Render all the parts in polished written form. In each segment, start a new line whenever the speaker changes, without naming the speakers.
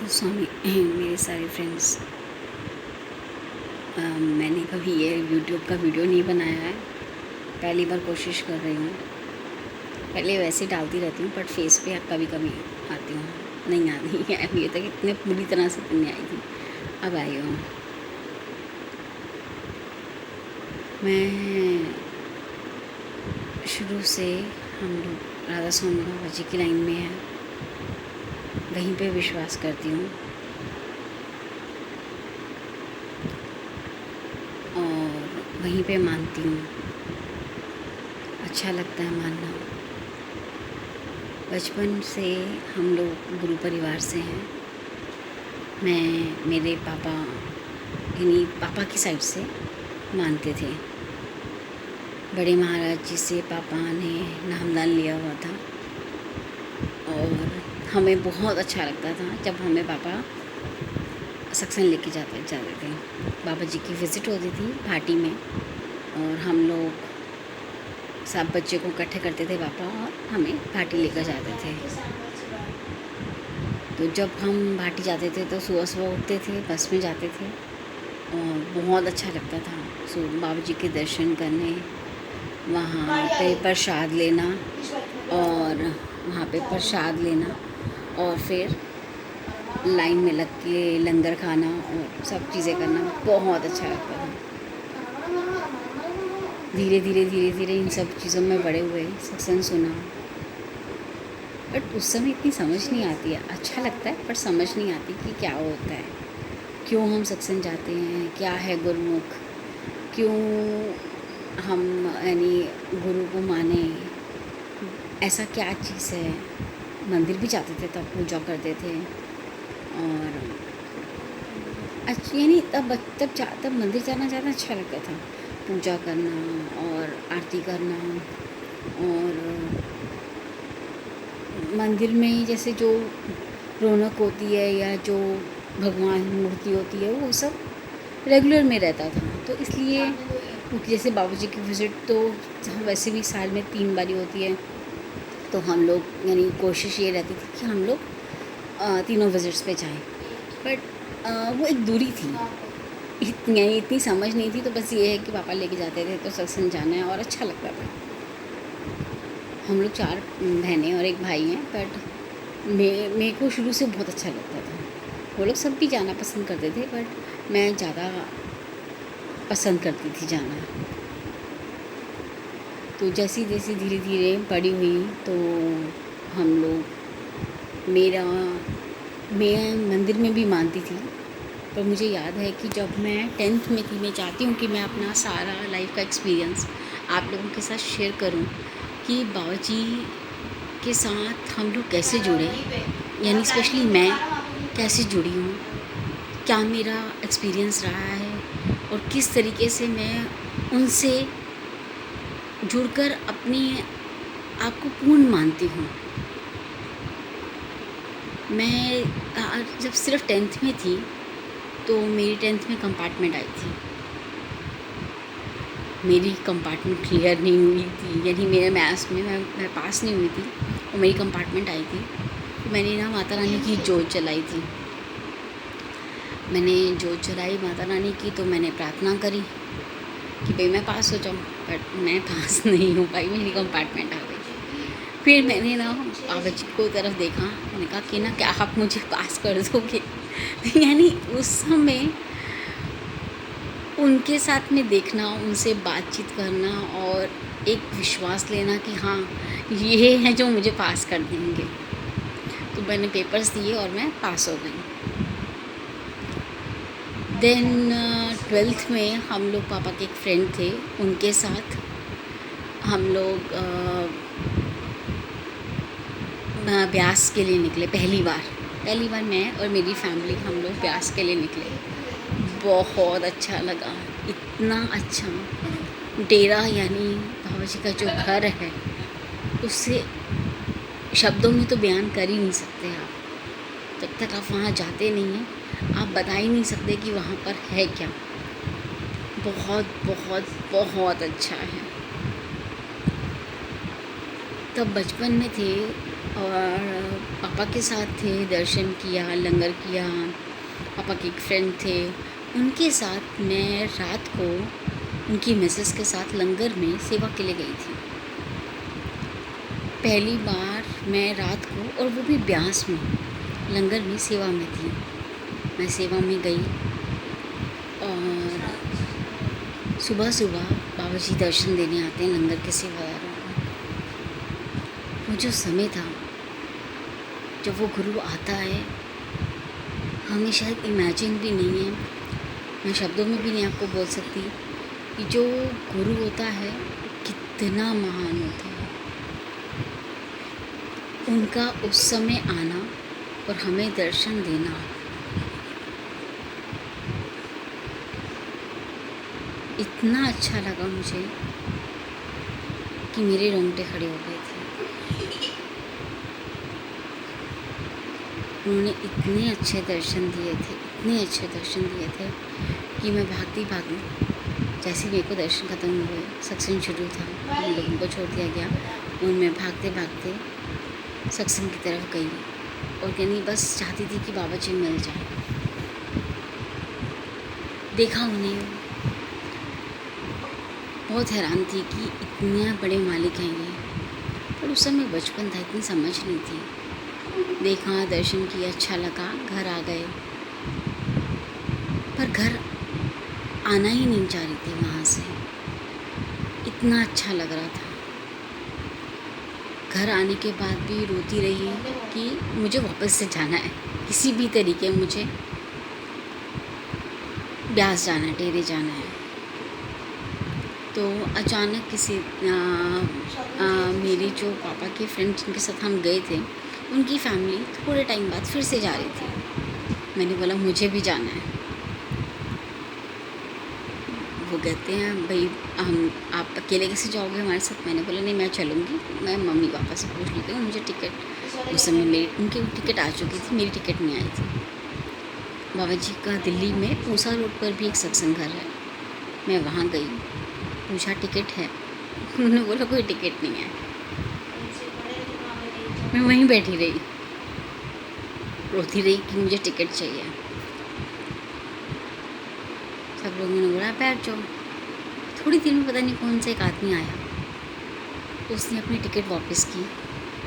राधा स्वामी मेरे सारे फ्रेंड्स। मैंने कभी ये यूट्यूब का वीडियो नहीं बनाया है, पहली बार कोशिश कर रही हूँ। पहले वैसे डालती रहती हूँ बट फेस पे कभी कभी आती हूँ, नहीं आती है अभी तक इतने पूरी तरह से तो नहीं आई थी, अब आई हूँ। मैं शुरू से हम लोग राधा स्वामी बाबा जी की लाइन में हैं, वहीं पे विश्वास करती हूँ और वहीं पे मानती हूँ। अच्छा लगता है मानना। बचपन से हम लोग गुरु परिवार से हैं। मेरे पापा यानी पापा की साइड से मानते थे। बड़े महाराज जी से पापा ने नामदान लिया हुआ था और हमें बहुत अच्छा लगता था जब हमें पापा सत्संग लेके जाते थे। बाबा जी की विज़िट होती थी भाटी में और हम लोग सब बच्चे को इकट्ठे करते थे पापा और हमें भाटी लेकर जाते थे। तो जब हम भाटी जाते थे तो सुबह सुबह उठते थे, बस में जाते थे और बहुत अच्छा लगता था बाबा जी के दर्शन करने, वहाँ पे प्रसाद लेना और फिर लाइन में लग के लंगर खाना और सब चीज़ें करना बहुत अच्छा लगता था। धीरे धीरे इन सब चीज़ों में बड़े हुए, सत्संग सुना, बट उस समय इतनी समझ नहीं आती है। अच्छा लगता है पर समझ नहीं आती कि क्या होता है, क्यों हम सत्संग जाते हैं, क्या है गुरुमुख, क्यों हम यानी गुरु को माने, ऐसा क्या चीज़ है। मंदिर भी जाते थे तब पूजा करते थे और यानी तब मंदिर जाना ज़्यादा अच्छा लगता था, पूजा करना और आरती करना और मंदिर में जैसे जो रौनक होती है या जो भगवान मूर्ति होती है वो सब रेगुलर में रहता था। तो इसलिए जैसे बाबा जी की विज़िट तो वैसे भी साल में 3 बारी होती है, तो हम लोग यानी कोशिश ये रहती थी कि हम लोग तीनों विज़िट्स पे जाएं। बट वो एक दूरी थी, इतनी समझ नहीं थी, तो बस ये है कि पापा लेके जाते थे तो सत्संग जाना है और अच्छा लगता था। हम लोग 4 बहनें और 1 भाई हैं, बट मेरे को शुरू से बहुत अच्छा लगता था। वो लोग सब भी जाना पसंद करते थे बट मैं ज़्यादा पसंद करती थी जाना। तो जैसे धीरे धीरे बड़ी हुई तो हम लोग मैं मंदिर में भी मानती थी। पर मुझे याद है कि जब मैं 10th में थी, मैं चाहती हूँ कि मैं अपना सारा लाइफ का एक्सपीरियंस आप लोगों के साथ शेयर करूँ कि बाबा जी के साथ हम लोग कैसे जुड़े, यानी स्पेशली मैं कैसे जुड़ी हूँ, क्या मेरा एक्सपीरियंस रहा है और किस तरीके से मैं उनसे जुड़कर अपने आप को पूर्ण मानती हूँ। मैं जब सिर्फ 10th में थी तो मेरी 10th में कंपार्टमेंट आई थी। मेरी कंपार्टमेंट क्लियर नहीं हुई थी, यानी मेरे मैथ्स में मैं पास नहीं हुई थी और मेरी कंपार्टमेंट आई थी। तो मैंने ना माता रानी की जोत जलाई थी। मैंने जोत जलाई माता रानी की, तो मैंने प्रार्थना करी कि भाई मैं पास हो जाऊँ, बट मैं पास नहीं हो पाई, मेरी कंपार्टमेंट आ गई। फिर मैंने ना बाबा जी को तरफ देखा, मैंने कहा कि ना क्या आप मुझे पास कर दोगे। यानी उस समय उनके साथ में देखना, उनसे बातचीत करना और एक विश्वास लेना कि हाँ ये है जो मुझे पास कर देंगे। तो मैंने पेपर्स दिए और मैं पास हो गई। देन 12th में हम लोग पापा के एक फ्रेंड थे, उनके साथ हम लोग ब्यास के लिए निकले। पहली बार मैं और मेरी फैमिली हम लोग ब्यास के लिए निकले। बहुत अच्छा लगा, इतना अच्छा डेरा यानी बाबा जी का जो घर है उससे शब्दों में तो बयान कर ही नहीं सकते आप। जब तक आप वहाँ जाते नहीं हैं आप बता ही नहीं सकते कि वहाँ पर है क्या। बहुत बहुत बहुत अच्छा है। तब बचपन में थे और पापा के साथ थे, दर्शन किया, लंगर किया। पापा के एक फ्रेंड थे, उनके साथ मैं रात को उनकी मिसेस के साथ लंगर में सेवा के लिए गई थी। पहली बार मैं रात को, और वो भी ब्यास में, लंगर में सेवा में थी। मैं सेवा में गई और सुबह सुबह बाबा जी दर्शन देने आते हैं लंगर के सेवादारों को। वो जो समय था जब वो गुरु आता है, हमें शायद इमेजिन भी नहीं है, मैं शब्दों में भी नहीं आपको बोल सकती कि जो गुरु होता है कितना महान होता है। उनका उस समय आना और हमें दर्शन देना, इतना अच्छा लगा मुझे कि मेरे रोंगटे खड़े हो गए थे। उन्होंने इतने अच्छे दर्शन दिए थे, इतने अच्छे दर्शन दिए थे कि मैं भागती जैसे मेरे को दर्शन ख़त्म हुए, सत्संग शुरू था, हम लोगों को छोड़ दिया गया और मैं भागते भागते सत्संग की तरफ गई और कहनी बस चाहती थी कि बाबा जी मिल जाए। देखा उन्हें, बहुत हैरान थी कि इतने बड़े मालिक हैं ये, पर उस समय बचपन था, इतनी समझ नहीं थी। देखा, दर्शन किया, अच्छा लगा, घर आ गए। पर घर आना ही नहीं चाह रही थी वहाँ से, इतना अच्छा लग रहा था। घर आने के बाद भी रोती रही कि मुझे वापस से जाना है, किसी भी तरीके मुझे ब्यास जाना है, टेरे जाना है। तो अचानक किसी मेरे जो पापा के फ्रेंड जिनके साथ हम गए थे, उनकी फैमिली थोड़े टाइम बाद फिर से जा रही थी। मैंने बोला मुझे भी जाना है। वो कहते हैं भाई आप अकेले कैसे जाओगे हमारे साथ? मैंने बोला नहीं, मैं चलूँगी, मैं मम्मी पापा से पूछ लेती हूँ, मुझे टिकट, उस समय मेरी उनकी टिकट आ चुकी थी, मेरी टिकट नहीं आई थी। बाबा जी का दिल्ली में पूसा रोड पर भी एक सत्संग घर है, मैं वहाँ गई, पूछा टिकट है? उन्होंने बोला कोई टिकट नहीं है। मैं वहीं बैठी रही, रोती रही कि मुझे टिकट चाहिए। सब लोगों ने बोला बैठ जाओ। थोड़ी देर में पता नहीं कौन सा एक आदमी आया, उसने अपनी टिकट वापस की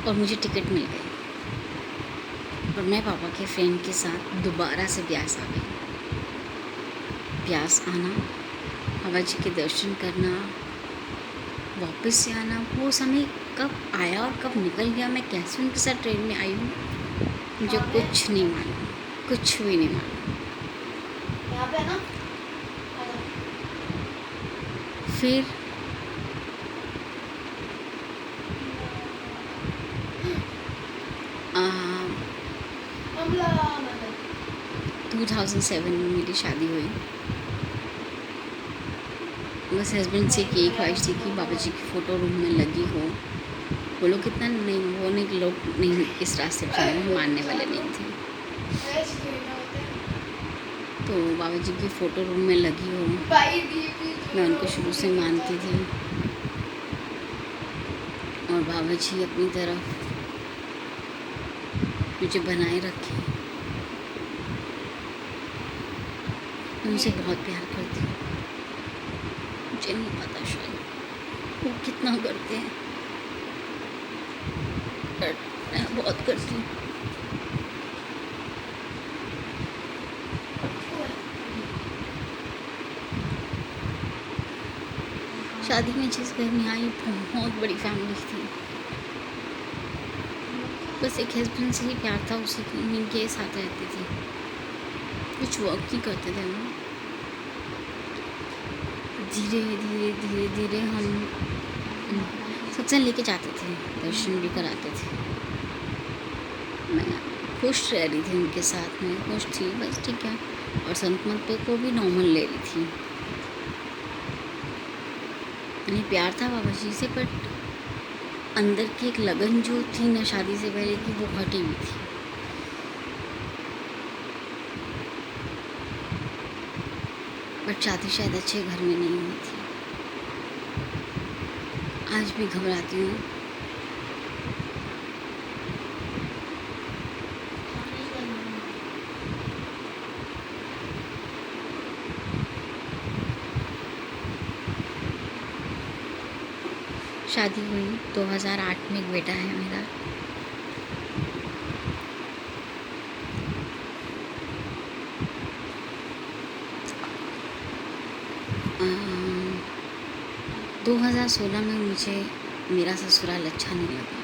और मुझे टिकट मिल गई और मैं पापा के फ्रेंड के साथ दोबारा से ब्यास आ गई। ब्यास आना, बाबा जी के दर्शन करना, वापस से आना, वो समय कब आया और कब निकल गया, मैं कैसे उनके साथ ट्रेन में आई हूँ, मुझे कुछ नहीं मालूम, कुछ भी नहीं मालूम। फिर आ, 2007 में मेरी शादी हुई। बस हस्बैंड से की ख्वाहिश थी कि बाबा जी की फ़ोटो रूम में लगी हो। वो लोग कितना नहीं, वो नहीं, लोग नहीं इस रास्ते पर जाने मानने वाले नहीं थे, तो बाबा जी की फ़ोटो रूम में लगी हो। मैं उनको शुरू से मानती थी और बाबा जी अपनी तरफ मुझे बनाए रखे। मैं उनसे बहुत प्यार करती हूँ, मुझे नहीं पता शायद वो कितना करते हैं, पर मैं बहुत करती हूँ। शादी में जिस घर में आई, बहुत बड़ी फैमिली थी, बस एक हस्बैंड से ही प्यार था, उसी के साथ रहती थी, कुछ वर्क नहीं करते थे हम। धीरे धीरे धीरे धीरे हम सत्संग लेके जाते थे, दर्शन भी कराते थे। मैं खुश रह रही थी उनके साथ में, खुश थी, बस ठीक है। और संत मत को भी नॉर्मल ले रही थी। उन्हें प्यार था बाबा जी से, बट अंदर की एक लगन जो थी ना शादी से पहले की, वो हटी हुई थी। बट शादी शायद अच्छे घर में नहीं हुई थी। आज भी घबराती हूँ शादी हुई 2008 में, एक बेटा है मेरा। अ, 2016 में मुझे मेरा ससुराल अच्छा नहीं लगा।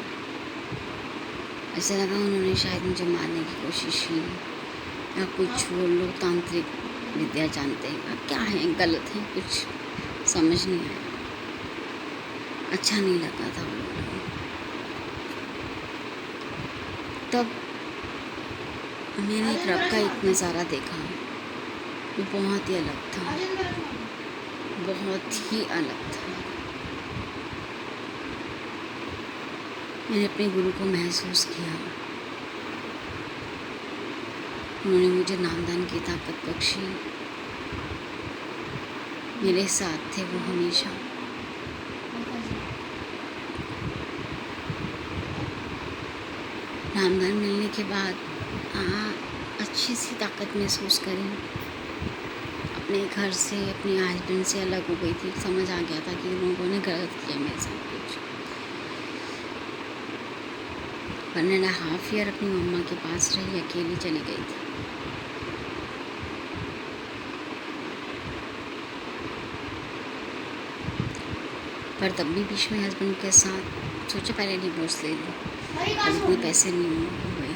ऐसा लगा उन्होंने शायद मुझे मारने की कोशिश की, या कुछ वो लोग तांत्रिक विद्या जानते हैं, अब क्या है, गलत है, कुछ समझ नहीं आया। अच्छा नहीं लगा था वो लोग। तब मैंने एक रब का एक नज़ारा देखा, वो बहुत ही अलग था, बहुत ही अलग था। मैंने अपने गुरु को महसूस किया, उन्होंने मुझे नामदान की ताकत बख्शी, मेरे साथ थे वो हमेशा। नामदान मिलने के बाद अच्छी सी ताकत महसूस करी। अपने घर से, अपने हस्बैंड से अलग हो गई थी। समझ आ गया था कि उन लोगों ने गलत किया मेरे साथ कुछ। 1.5 ईयर अपनी मम्मा के पास रही, अकेली चली गई थी। पर तब भी बीच में हस्बैंड के साथ सोचा पहले डिवोर्स ले लूँ, अब इतने पैसे नहीं हुए,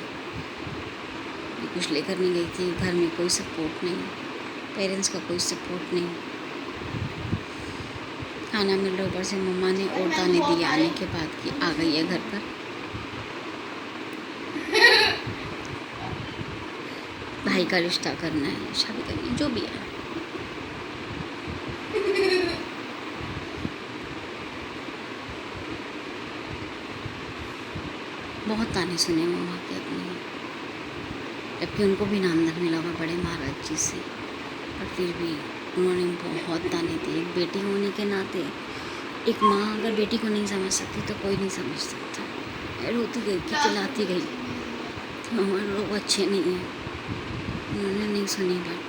कुछ लेकर नहीं गई थी, घर में कोई सपोर्ट नहीं, पेरेंट्स का कोई सपोर्ट नहीं। खाना मिल रहा ऊपर से मम्मा ने और दाने दिए आने के बाद कि आ गई है घर पर। भाई का रिश्ता करना है, शादी करनी है, जो भी है। बहुत ताने सुने मम्मा के अपने, जबकि उनको भी नामदान मिला हुआ बड़े महाराज जी से, पर फिर भी उन्होंने बहुत ताने दिए। एक बेटी होने के नाते, एक माँ अगर बेटी को नहीं समझ सकती तो कोई नहीं समझ सकता। रोती गई कि चिल्लाती गई तो हमारे लोग अच्छे नहीं हैं, उन्होंने नहीं सुनी बात।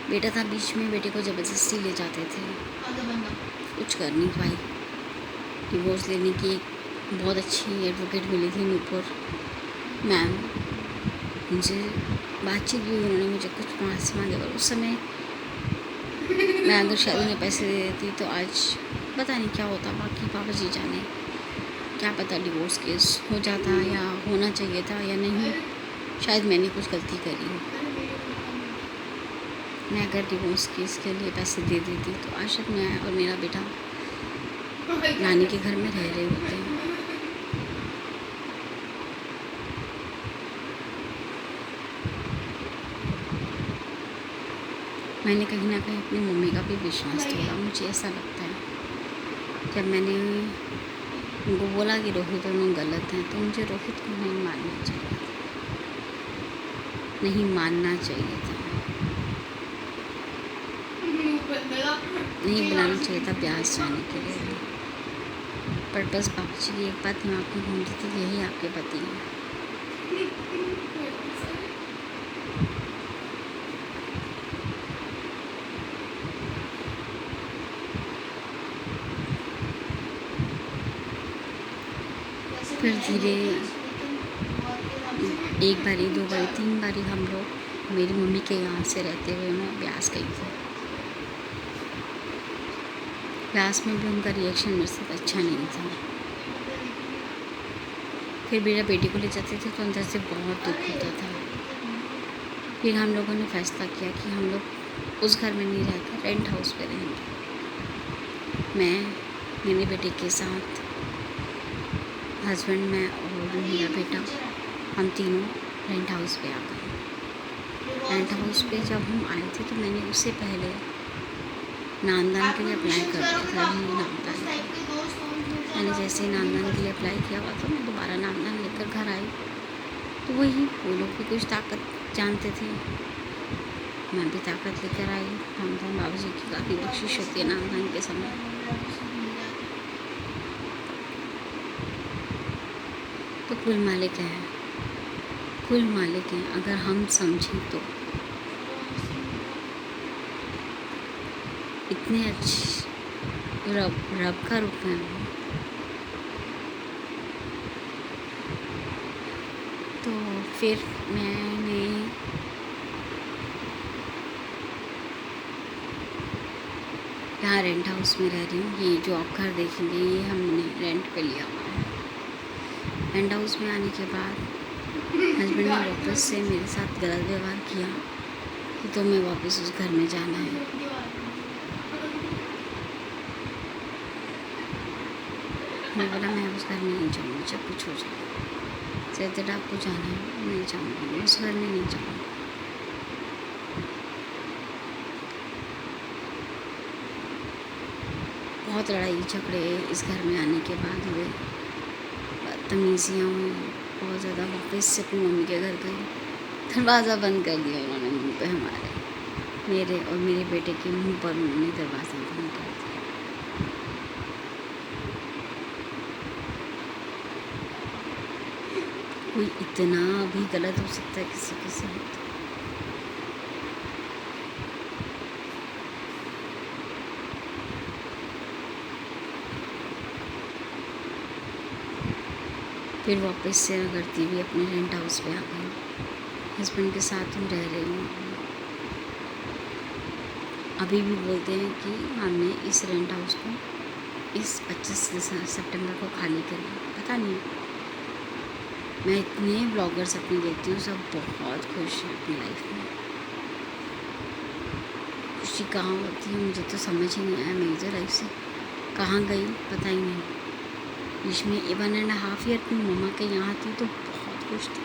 बेटा था बीच में, बेटे को ज़बरदस्ती ले जाते थे, कुछ कर नहीं पाई। डिवोर्स लेने की एक बहुत अच्छी एडवोकेट मिली थी, नूपुर मैम, उनसे बातचीत भी, उन्होंने मुझे कुछ पैसे मांगे, और उस समय मैं अगर शायद उन्हें पैसे दे देती तो आज पता नहीं क्या होता। बाकी पापा जी जाने, क्या पता डिवोर्स केस हो जाता या होना चाहिए था या नहीं, शायद मैंने कुछ गलती करी हो। मैं अगर डिवोर्स केस के लिए पैसे दे देती तो आज तक मैं और मेरा बेटा नानी के घर में रह रहे होते हैं। मैंने कहीं ना कहीं अपनी मम्मी का भी विश्वास तोड़ा। मुझे ऐसा लगता है जब मैंने उनको बोला कि रोहित दोनों गलत हैं, तो मुझे रोहित को नहीं मानना चाहिए था, नहीं मानना चाहिए था, नहीं बुलाना चाहिए था ब्यास जाने के लिए। पर बस बाबू जी की एक बात दिमाग में घूमती थी, यही आपके पति हैं। फिर धीरे एक बारी, 2 बारी, 3 बारी हम लोग मेरी मम्मी के यहाँ से रहते हुए मैं ब्यास गई थी। ब्यास में भी उनका रिएक्शन मेरे साथ अच्छा नहीं था। फिर मेरा बेटी को ले जाते थे तो अंदर से बहुत दुख होता था। फिर हम लोगों ने फैसला किया कि हम लोग उस घर में नहीं रहकर रेंट हाउस पे रहेंगे। मैं मेरे बेटे के साथ, हस्बैंड, मैं और मेरा बेटा, हम तीनों रेंट हाउस पे आ गए। रेंट हाउस पे जब हम आए थे तो मैंने उससे पहले नामदान के लिए अप्लाई कर दिया था। नामदान मैंने जैसे ही नामदान के लिए अप्लाई किया हुआ था, मैं दोबारा नामदान लेकर घर आई तो वही वो लोग भी कुछ ताकत जानते थे, मैं भी ताकत लेकर आई। नामदान बाबा जी की काफ़ी बख्शिश होती है नामदान के समय। तो कुल मालिक हैं अगर हम समझें तो इतने अच्छे रब का रूप है वो। तो फिर मैंने यहाँ रेंट हाउस में रह रही हूँ। ये जो आप घर देखेंगे ये हमने रेंट पे लिया हुआ है। रेंट हाउस में आने के बाद हस्बैंड ने वापस से मेरे साथ गलत व्यवहार किया कि तो मैं वापस उस घर में जाना है। मैं बोला मैं उस घर में नहीं जाऊँगी, जब कुछ हो जाए चाहे आपको जाना है नहीं जाऊँगी, मैं उस घर में नहीं जाऊँगी। बहुत लड़ाई झगड़े इस घर में आने के बाद हुए, बदतमीजियाँ हुई बहुत ज़्यादा। वापस से अपनी मम्मी के घर गई, दरवाज़ा बंद कर दिया उन्होंने मुँह पे हमारे, मेरे और मेरे बेटे के मुंह पर उन्होंने दरवाज़ा बंद कर दिया। कोई इतना भी गलत हो सकता है किसी के साथ? फिर वापस से न करती हुई अपने रेंट हाउस पे आ गई। हस्बैंड के साथ ही रह रही हूँ। अभी भी बोलते हैं कि हमने इस रेंट हाउस को इस 25 सितंबर को खाली करना। पता नहीं, मैं इतने ब्लॉगर्स अपनी देखती हूँ, सब बहुत खुश हैं अपनी लाइफ में। खुशी कहाँ होती है मुझे तो समझ ही नहीं आया। मेरी तो लाइफ से कहाँ गई पता ही नहीं। इसमें 1.5 ईयर अपनी मम्मा के यहाँ थी तो बहुत खुश थी।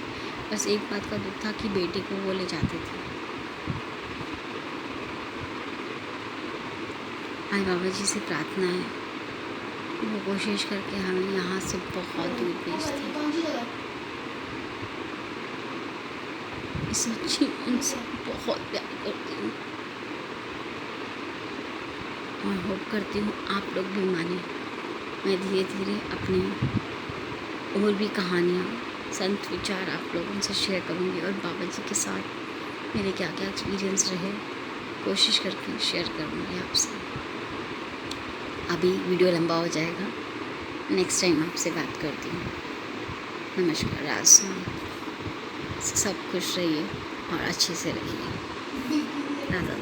बस एक बात का दुख था कि बेटे को वो ले जाते थे। आज बाबा जी से प्रार्थना है वो कोशिश करके हमें यहाँ से बहुत दूर भेजते। सच्ची उनसे बहुत प्यार करती हूँ और होप करती हूँ आप लोग भी माने। मैं धीरे धीरे अपनी और भी कहानियाँ, संत विचार आप लोगों से शेयर करूँगी और बाबा जी के साथ मेरे क्या क्या एक्सपीरियंस रहे कोशिश करके शेयर करूँगी आपसे। अभी वीडियो लंबा हो जाएगा, नेक्स्ट टाइम आपसे बात करती हूँ। नमस्कार, राधा। सब खुश रहिए और अच्छे से रहिए। राधा।